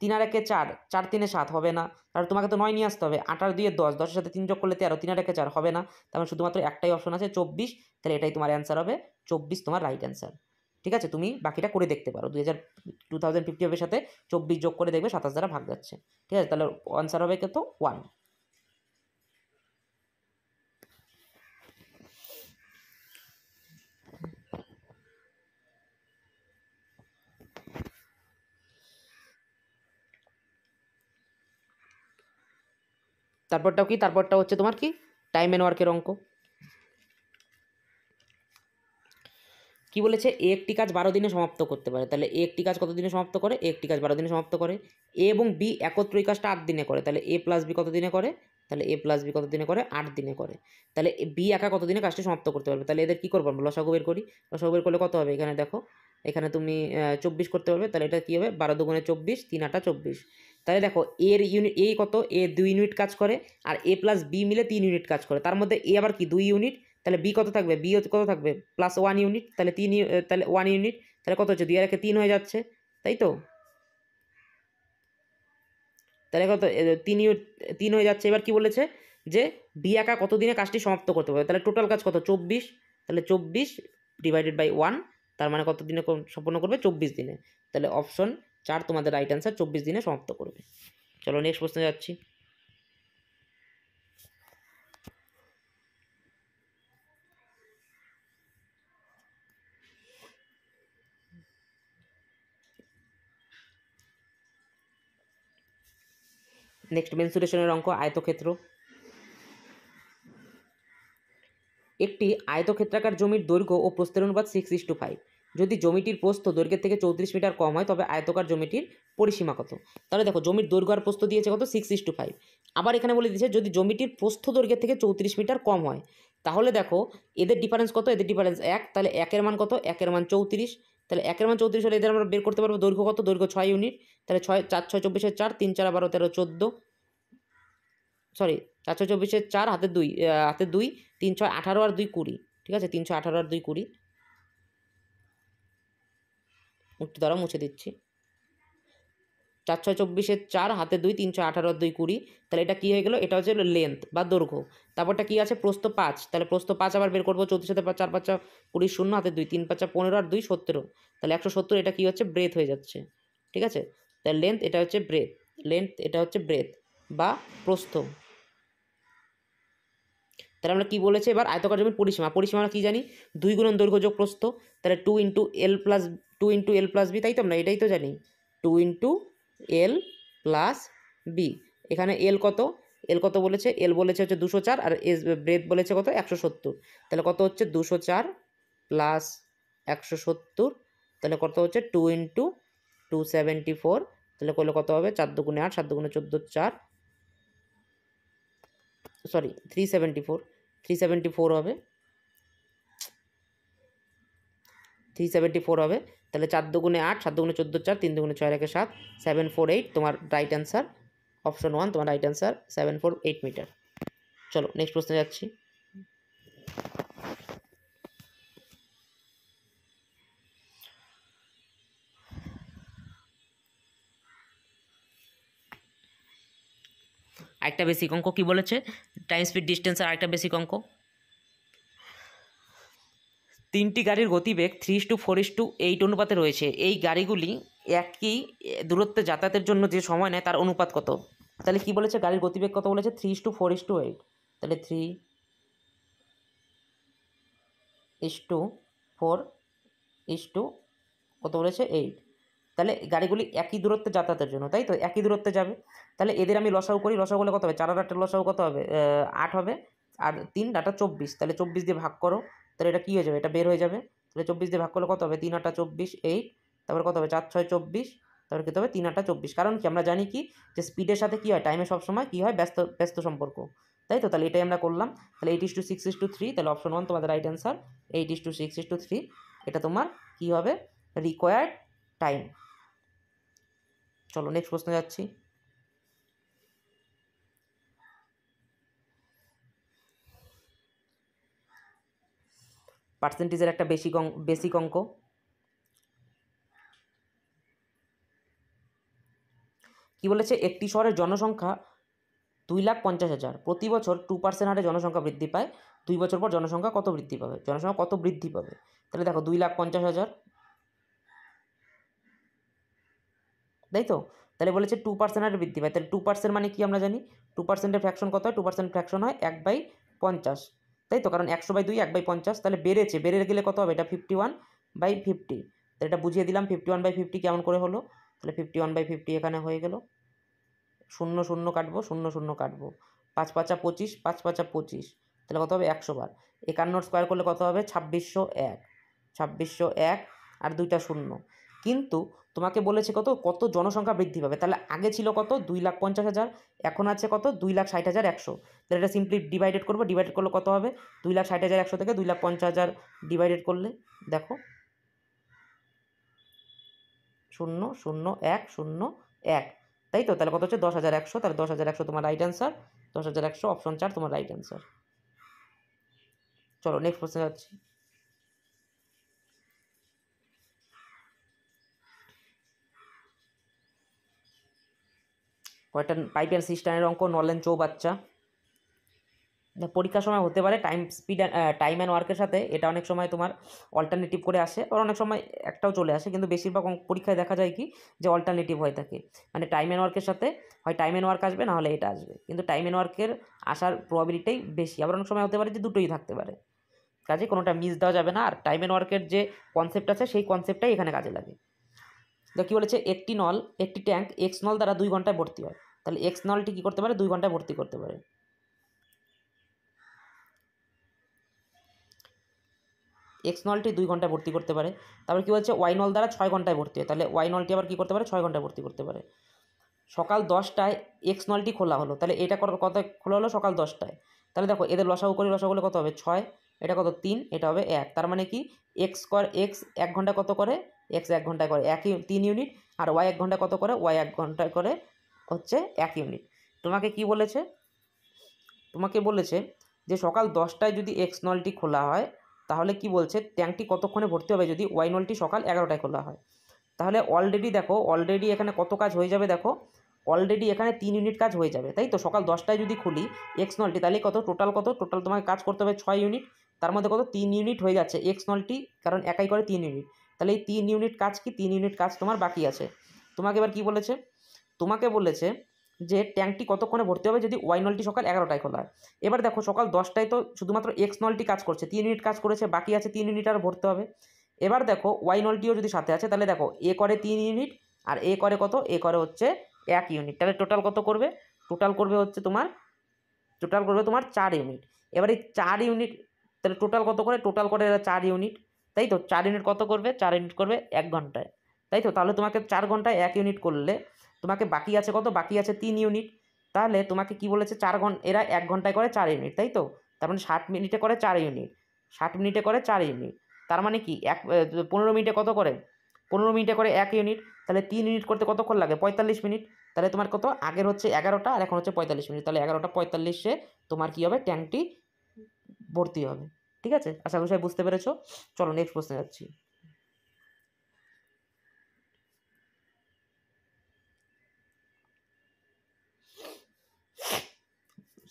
3 আর 1 4, 4 3 7 হবে না। তাহলে তোমাকে তো 9 নিয়ে আসতে হবে। 8 আর 2 10, 10-এর সাথে 3 যোগ করলে 13, 3 আর 1 4 হবে না। তার মানে শুধুমাত্র একটাই অপশন আছে, 24। তাহলে এটাই তোমার অ্যান্সার হবে, 24 তোমার রাইট অ্যান্সার। ঠিক আছে, তুমি বাকিটা করে দেখতে পারো, 2055-এর সাথে 24 যোগ করে দেখবে 27 দ্বারা ভাগ যাচ্ছে। ঠিক আছে, তাহলে অ্যান্সার হবে কত, 1। তারপরটাও কি, তারপরটা হচ্ছে তোমার কি, টাইম অ্যান্ড ওয়ার্কের অঙ্ক। কি বলেছে, এ একটি কাজ 12 দিনে সমাপ্ত করতে পারে। তাহলে এ একটি কাজ কত দিনে সমাপ্ত করে, এ একটি কাজ 12 দিনে সমাপ্ত করে। এ এবং বি একত্র এই কাজটা 8 দিনে করে, তাহলে এ প্লাস বি কত দিনে করে, তাহলে এ প্লাস বি কত দিনে করে, 8 দিনে করে। তাহলে বি একা কত দিনে কাজটি সমাপ্ত করতে পারবে। তাহলে এদের কী করবো আমরা, লসাগু বের করি। লসাগু বের করলে কত হবে, এখানে দেখো, এখানে তুমি 24 করতে পারবে। তাহলে এটা কী হবে, 12 দুগুণে 24, 3 8 24। তাহলে দেখো এর ইউনিট, এ কত, এ 2 ইউনিট কাজ করে, আর এ প্লাস বি মিলে 3 ইউনিট কাজ করে। তার মধ্যে এ আবার কি 2 ইউনিট, তাহলে বি কত থাকবে, বি কত থাকবে, +1 ইউনিট। তাহলে তাহলে 1 ইউনিট, তাহলে কত হচ্ছে, 2 আর 1 3 হয়ে যাচ্ছে, তাই তো। তাহলে কত, তিন তিন হয়ে যাচ্ছে। এবার কি বলেছে যে বি একা কত দিনে কাজটি সমাপ্ত করতে পারবে, তাহলে টোটাল কাজ কত 24, তাহলে 24 ডিভাইডেড বাই 1, তার মানে কত দিনে সম্পন্ন করবে 24 দিনে। তাহলে অপশন 4 তোমাদের রাইট অ্যান্সার, 24 দিনে সমাপ্ত করবে। চলো নেক্সট প্রশ্নে যাচ্ছি। নেক্সট মেনসুরেশনের অঙ্ক, আয়তক্ষেত্র। একটি আয়তক্ষেত্রাকার জমির দৈর্ঘ্য ও প্রস্থের অনুপাত 6:5। যদি জমিটির প্রস্থ দৈর্ঘ্যের থেকে 34 মিটার কম হয় তবে আয়তকার জমিটির পরিসীমা কত। তাহলে দেখো জমির দৈর্ঘ্য আর প্রস্থ দিয়েছে কত 6:5। আবার এখানে বলে দিয়েছে যদি জমিটির প্রস্থ দৈর্ঘ্যের থেকে 34 মিটার কম হয়, তাহলে দেখো এদের ডিফারেন্স কত, এদের ডিফারেন্স 1, তাহলে 1-এর মান কত, 1-এর মান 34, তাহলে 1-এর মান 34 হলে এদের আমরা বের করতে পারবো দৈর্ঘ্য কত, দৈর্ঘ্য 6 ইউনিট, তাহলে 6 4 6 24 4, 3 4 12 13 14, সরি 4 6 24 4 হাতে 2, 3 6 18 আর 2 20, ঠিক আছে 3 6 18 আর 2 20, একটু দ্বারা মুছে দিচ্ছি। 4 6 24 4 হাতে 2, 3 6 18 আর 2 20, তাহলে এটা কী হয়ে গেলো, এটা হচ্ছে লেন্থ বা দৈর্ঘ্য। তারপরটা কী আছে, প্রস্থ 5, তাহলে প্রস্থ 5 আবার বের করবো, 34 সাথে 4 5 20 শূন্য, হাতে 2 3 5 15 আর 2 17, তাহলে 170, এটা কী হচ্ছে ব্রেথ হয়ে যাচ্ছে, ঠিক আছে। তাহলে লেন্থ এটা হচ্ছে ব্রেথ, লেন্থ এটা হচ্ছে ব্রেথ বা প্রস্থ। তাহলে আমরা কী বলেছে এবার, আয়তকার জমির পরিসীমা, পরিসীমা আমরা কী জানি, 2 গুণন দৈর্ঘ্য যোগ প্রস্থ, তাহলে 2 × L + B, তাই তো আমরা এটাই তো জানি, 2 × L + B। এখানে এল কত বলেছে, এল বলেছে হচ্ছে 204, আর এস ব্রেথ বলেছে কত 170, তাহলে কত হচ্ছে 204 + 170, তাহলে কত হচ্ছে 2 × 274, তাহলে করলে কত হবে, 4 × 8 7 × 14 4, সরি 374 হবে, 374 হবে, তাহলে 4 × 8 7 × 14 4, 3 × 6 = 7, 748 তোমার রাইট অ্যান্সার, অপশন 1 তোমার রাইট অ্যান্সার, 748 মিটার। চলো নেক্সট প্রশ্নে যাচ্ছি। আরেকটা বেসিক অঙ্ক কি বলেছে, টাইম স্পিড ডিস্টেন্সের আরেকটা বেসিক অঙ্ক। 3টি গাড়ির গতিবেগ 3:4:8 অনুপাতে রয়েছে। এই গাড়িগুলি একই দূরত্বে যাতায়াতের জন্য যে সময় নেয় তার অনুপাত কত। তাহলে কি বলেছে, গাড়ির গতিবেগ কত বলেছে 3:4:8, তাহলে 3:4 কত বলেছে 8, তাহলে গাড়িগুলি একই দূরত্বে যাতায়াতের জন্য, তাই তো একই দূরত্বে যাবে। তাহলে এদের আমি লসাগু করি, লসাগু করলে কত হবে, 4 আর 8 লসাগু কত হবে 8 হবে, আর 3 8 24, তাহলে 24 দিয়ে ভাগ করো, তাহলে এটা কী হয়ে যাবে, এটা বের হয়ে যাবে, তাহলে 24 দিয়ে ভাগ করলে কত হবে, 3 8 24 8, তারপরে কত হবে 4 6 24, তারপরে কী হবে 3 8 24, কারণ কি আমরা জানি কি যে স্পিডের সাথে কী হয়, টাইমে সবসময় কী হয়, ব্যস্ত সম্পর্ক, তাই তো। তাহলে এটাই আমরা করলাম, তাহলে 8:6:3, তাহলে অপশন 1 তোমাদের রাইট অ্যান্সার, 8:6:3, এটা তোমার কী হবে, রিকোয়ার্ড টাইম। চলো নেক্সট প্রশ্নে যাচ্ছি। পার্সেন্টেজের একটা বেসিক অঙ্ক। কি বলেছে, একটি শহরের জনসংখ্যা 2,50,000, প্রতি বছর 2% হারে জনসংখ্যা বৃদ্ধি পায়, 2 বছর পর জনসংখ্যা কত বৃদ্ধি পাবে, জনসংখ্যা কত বৃদ্ধি পাবে। তাহলে দেখো 2,50,000, তাই তো। তাহলে বলেছে 2% হারে বৃদ্ধি পায়, তাহলে 2% মানে কি আমরা জানি, 2%-এর ফ্র্যাকশন কত হয়, 2% ফ্র্যাকশন হয় 1/50, তাই তো, কারণ 100/2 1/50, তাহলে বেড়ে গেলে কত হবে, এটা 51/50, তাহলে এটা বুঝিয়ে দিলাম 51/50 কেমন করে হলো, তাহলে 51/50 এখানে হয়ে গেল, 0 0 কাটবো, 0 0 কাটবো, 5 5 25, 5 5 25, তাহলে কত হবে 100 বার, 51 স্কোয়ার করলে কত হবে 2601, 2601 আর 2টা শূন্য। কিন্তু তোমাকে বলেছে কত জনসংখ্যা বৃদ্ধি পাবে, তাহলে আগে ছিল কত 2,50,000, এখন আছে কত 2,60,100, তাহলে এটা সিম্পলি ডিভাইডেড করবো, ডিভাইডেড করলে কত হবে 2,60,100 থেকে 2,50,000 ডিভাইডেড করলে দেখো 0 0 1 0 1, তাই তো, তাহলে কত হচ্ছে 10,100, তাহলে 10,100 তোমার রাইট অ্যান্সার, 10,100 অপশন 4 তোমার রাইট অ্যান্সার। চলো নেক্সট প্রশ্নে যাচ্ছি। কয়টা পাইপ অ্যান্ড সিস্টেমের অঙ্ক, নলেন চৌবাচ্চা। পরীক্ষার সময় হতে পারে টাইম অ্যান্ড ওয়ার্কের সাথে এটা অনেক সময় তোমার অল্টারনেটিভ করে আসে, আর অনেক সময় একটাও চলে আসে, কিন্তু বেশিরভাগ পরীক্ষায় দেখা যায় কি যে অল্টারনেটিভ হয়ে থাকে, মানে টাইম অ্যান্ড ওয়ার্কের সাথে হয় টাইম অ্যান্ড ওয়ার্ক আসবে, না হলে এটা আসবে, কিন্তু টাইম অ্যান্ড ওয়ার্কের আসার প্রবাবিলিটিটাই বেশি। আবার অনেক সময় হতে পারে যে দুটোই থাকতে পারে, কাজে কোনোটা মিস দেওয়া যাবে না। আর টাইম অ্যান্ড ওয়ার্কের যে কনসেপ্ট আছে সেই কনসেপ্টটাই এখানে কাজে লাগে। তো কী বলেছে, একটি ট্যাঙ্ক এক্স নল দ্বারা 2 ঘন্টায় ভর্তি হয়, তাহলে এক্স নলটি কী করতে পারে, 2 ঘন্টায় ভর্তি করতে পারে। এক্স নলটি 2 ঘন্টায় ভর্তি করতে পারে। তারপর কী বলছে, ওয়াই নল দ্বারা 6 ঘন্টায় ভর্তি হয়, তাহলে ওয়াই নলটি আবার কী করতে পারে, 6 ঘন্টায় ভর্তি করতে পারে। সকাল 10টায় এক্স নলটি খোলা হলো, তাহলে এটা কত খোলা হলো, সকাল 10টায়। তাহলে দেখো এদের লসাগু করি, লসাগু করলে কত হবে, 6, এটা কত 3, এটা হবে 1, তার মানে কি এক্স 1 ঘন্টা কত করে, এক্স 1 ঘন্টায় করে 3 ইউনিট, আর ওয়াই 1 ঘন্টায় কত করে, ওয়াই 1 ঘন্টায় করে হচ্ছে 1 ইউনিট। তোমাকে কি বলেছে, তোমাকে বলেছে যে সকাল 10টায় যদি এক্স নলটি খোলা হয়, তাহলে কি বলছে ট্যাঙ্কটি কতক্ষণে ভর্তি হবে যদি ওয়াই নলটি সকাল 11টায় খোলা হয়। তাহলে অলরেডি দেখো, অলরেডি এখানে কত কাজ হয়ে যাবে, দেখো অলরেডি এখানে 3 ইউনিট কাজ হয়ে যাবে, তাই তো। সকাল 10টায় যদি খুলি এক্স নলটি, তাহলে কত টোটাল, তোমাকে কাজ করতে হবে 6 ইউনিট, তার মধ্যে কত 3 ইউনিট হয়ে যাচ্ছে এক্স নলটি, কারণ একাই করে 3 ইউনিট, তাহলে এই 3 ইউনিট কাজ কি, 3 ইউনিট কাজ তোমার বাকি আছে। তোমাকে এবার কি বলেছে, তোমাকে বলেছে যে ট্যাঙ্কটি কতক্ষণে ভর্তি হবে যদি ওয়াই নলটি সকাল 11টায় খোলা হয়। এবার দেখো সকাল 10টায় তো শুধুমাত্র এক্স নলটি কাজ করছে, 3 ইউনিট কাজ করেছে, বাকি আছে 3 ইউনিট আর ভরতে হবে। এবার দেখো ওয়াই নলটিও যদি সাথে আছে, তাহলে দেখো এ করে 3 ইউনিট আর এ করে কত, এ করে হচ্ছে 1 ইউনিট, তাহলে টোটাল কত করবে, টোটাল করবে হচ্ছে তোমার 4 ইউনিট। এবার এই 4 ইউনিট, তাহলে টোটাল কত করে, টোটাল করে 4 ইউনিট, তাই তো। 4 ইউনিট কত করবে, 4 ইউনিট করবে 1 ঘন্টায়, তাই তো। তাহলে তোমাকে 4 ঘন্টায় 1 ইউনিট করলে তোমাকে বাকি আছে কত, বাকি আছে 3 ইউনিট। তাহলে তোমাকে কি বলেছে, 4 ঘন্টা, এরা 1 ঘন্টায় করে 4 ইউনিট, তাই তো। তার মানে 60 মিনিটে করে 4 ইউনিট, 60 মিনিটে করে 4 ইউনিট, তার মানে কি 15 মিনিটে কত করে, 15 মিনিটে করে 1 ইউনিট, তাহলে 3 ইউনিট করতে কতক্ষণ লাগে, 45 মিনিট। তাহলে তোমার কত, আগের হচ্ছে 11টা আর এখন হচ্ছে 45 মিনিট, তাহলে 11টা 45-এ তোমার কী হবে, ট্যাঙ্কটি ভর্তি হবে। ঠিক আছে, আশা করি সবাই বুঝতে পেরেছো। চলো নেক্সট প্রশ্নে যাচ্ছি।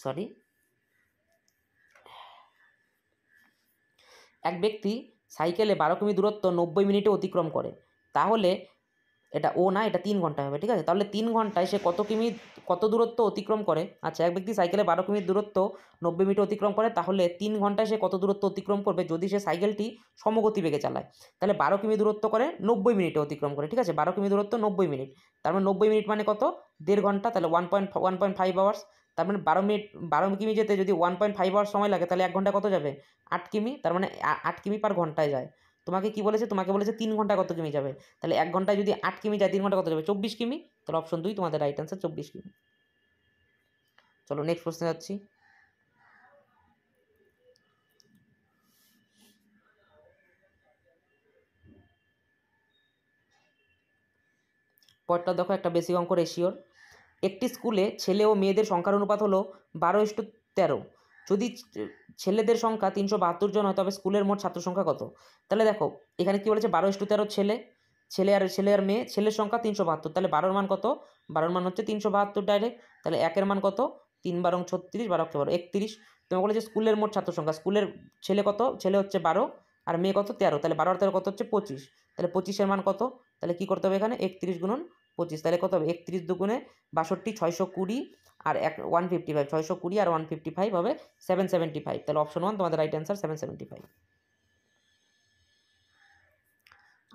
সরি, এক ব্যক্তি সাইকেলে 12 কিমি দূরত্ব 90 মিনিটে অতিক্রম করে, তাহলে এটা ও না, এটা 3 ঘন্টা হবে, ঠিক আছে। তাহলে 3 ঘন্টায় সে কত দূরত্ব অতিক্রম করে। আচ্ছা, এক ব্যক্তি সাইকেলে 12 কিমি দূরত্ব 90 মিনিটে অতিক্রম করে, তাহলে 3 ঘন্টায় সে কত দূরত্ব অতিক্রম করবে যদি সে সাইকেলটি সমগতি বেগে চালায়। তাহলে 12 কিমি দূরত্ব করে 90 মিনিটে অতিক্রম করে, ঠিক আছে। 12 কিমি দূরত্ব 90 মিনিট, তার মানে 90 মিনিট মানে কত, 1.5 ঘন্টা, তাহলে 1.5 আওয়ার্স। তার মানে 12 কিমি যেতে যদি 1.5 আওয়ার্স সময় লাগে, তাহলে 1 ঘন্টা কত যাবে, 8 কিমি, তার মানে 8 কিমি পার ঘন্টায় যায়। তোমাকে কি বলেছে, তোমাকে বলেছে 3 ঘন্টায় কত কিমি যাবে, তাহলে 1 ঘন্টায় যদি 8 কিমি যায়, 3 ঘন্টা কত যাবে, 24 কিমি। তাহলে অপশন 2 তোমাদের রাইট অ্যান্সার, 24 কিমি। চলো নেক্সট প্রশ্নে যাচ্ছি। পরটা দেখো, একটা বেসিক অঙ্ক, রেশিওর। একটি স্কুলে ছেলে ও মেয়েদের সংখ্যার অনুপাত হলো 12:13। যদি ছেলেদের সংখ্যা 372 জন হয়, তবে স্কুলের মোট ছাত্র সংখ্যা কত। তাহলে দেখো এখানে কি বলেছে, 12:13 ছেলে আর মেয়ে, ছেলের সংখ্যা 372, তাহলে 12-র মান কত, 12-র মান হচ্ছে 372 ডাইরেক্ট। তাহলে 1-এর মান কত, 3 × 36, 12 31। তোমাকে বলেছে স্কুলের মোট ছাত্র সংখ্যা, স্কুলের ছেলে কত, ছেলে হচ্ছে 12 আর মেয়ে কত 13, তাহলে 12 আর 13 কত হচ্ছে 25, তাহলে 25-এর মান কত, তাহলে কি করতে হবে এখানে 31 × 25, তাহলে কত হবে 31 দুগুণে 62, 620 আর 155, 620 আর 155 হবে 775, তাহলে অপশন 1 তোমাদের রাইট অ্যান্সার, 775।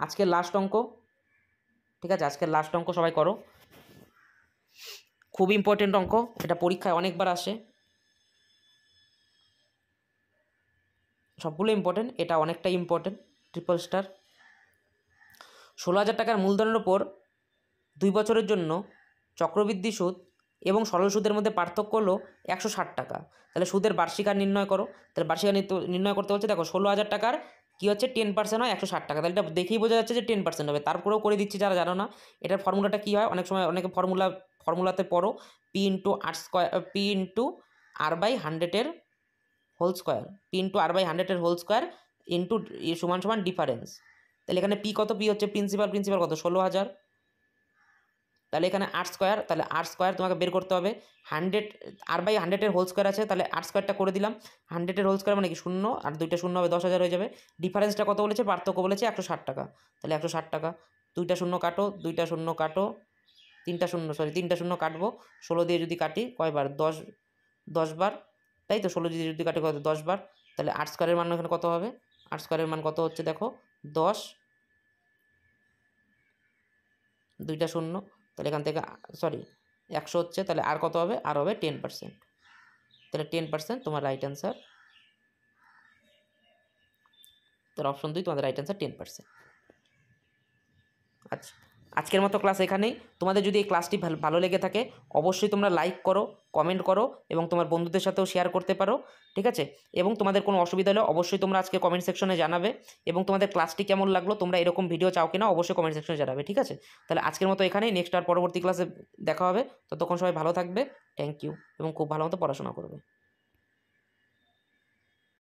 আজকের লাস্ট অঙ্ক, ঠিক আছে, আজকের লাস্ট অঙ্ক সবাই করো, খুব ইম্পর্টেন্ট অঙ্ক, এটা পরীক্ষায় অনেকবার আসে, সবগুলো ইম্পর্টেন্ট, এটা অনেকটাই ইম্পর্টেন্ট, ট্রিপল স্টার। 16,000 টাকার মূলধনের ওপর 2 বছরের জন্য চক্রবৃদ্ধি সুদ এবং সরল সুদের মধ্যে পার্থক্য হলো 160 টাকা। তাহলে সুদের বার্ষিক হার নির্ণয় করো। তাহলে বার্ষিক হার নির্ণয় করতে বলছে, দেখো 16,000 টাকার কী হচ্ছে 10% হয় 160 টাকা, তাহলে এটা দেখেই বোঝা যাচ্ছে যে 10% হবে। তারপরেও করে দিচ্ছি যারা জানো না, এটার ফর্মুলাটা কী হয়, অনেক সময় অনেকে ফর্মুলাতে পড়ো, P × R/100 whole square, P × R/100 whole square into = difference. তাহলে এখানে পি কত, পি হচ্ছে প্রিন্সিপাল কত 16,000, তাহলে এখানে 8 স্কোয়ার, তাহলে 8 স্কোয়ার তোমাকে বের করতে হবে। 100 r/100 এর হোল স্কোয়ার আছে, তাহলে 8 স্কোয়ারটা করে দিলাম। 100 এর হোল স্কোয়ার মানে কি 0, আর 2টা 0 হবে 10,000 হয়ে যাবে। ডিফারেন্সটা কত বলেছে, পার্থক্য বলেছে 160 টাকা, তাহলে 160 টাকা। 2টা 0 কাটো, 2টা 0 কাটো, 3টা 0 সরি 3টা 0 কাটবো। 16 দিয়ে যদি কাটি কয়বার, 10 বার, তাই তো। 16 দিয়ে যদি কাটি কত, 10 বার। তাহলে 8 স্কোয়ারের মান এখানে কত হবে, 8 স্কোয়ারের মান কত হচ্ছে দেখো 10, 2টা 0, তাহলে এখান থেকে সরি 100 হচ্ছে, তাহলে আর কত হবে, আর হবে 10%। তাহলে 10% তোমার রাইট অ্যান্সার। তাহলে অপশন 2 তোমাদের রাইট অ্যান্সার 10%। আচ্ছা, আজকের মতো ক্লাস এখানেই। তোমাদের যদি এই ক্লাসটি ভালো লেগে থাকে অবশ্যই তোমরা লাইক করো, কমেন্ট করো এবং তোমার বন্ধুদের সাথেও শেয়ার করতে পারো, ঠিক আছে। এবং তোমাদের কোনো অসুবিধা হলে অবশ্যই তোমরা আজকে কমেন্ট সেকশনে জানাবে, এবং তোমাদের ক্লাসটি কেমন লাগলো, তোমরা এরকম ভিডিও চাও কিনা অবশ্যই কমেন্ট সেকশনে জানাবে, ঠিক আছে। তাহলে আজকের মতো এখানেই, নেক্সট আর পরবর্তী ক্লাসে দেখা হবে। ততক্ষণ সবাই ভালো থাকবে, থ্যাংক ইউ, এবং খুব ভালো মতো পড়াশোনা করবে।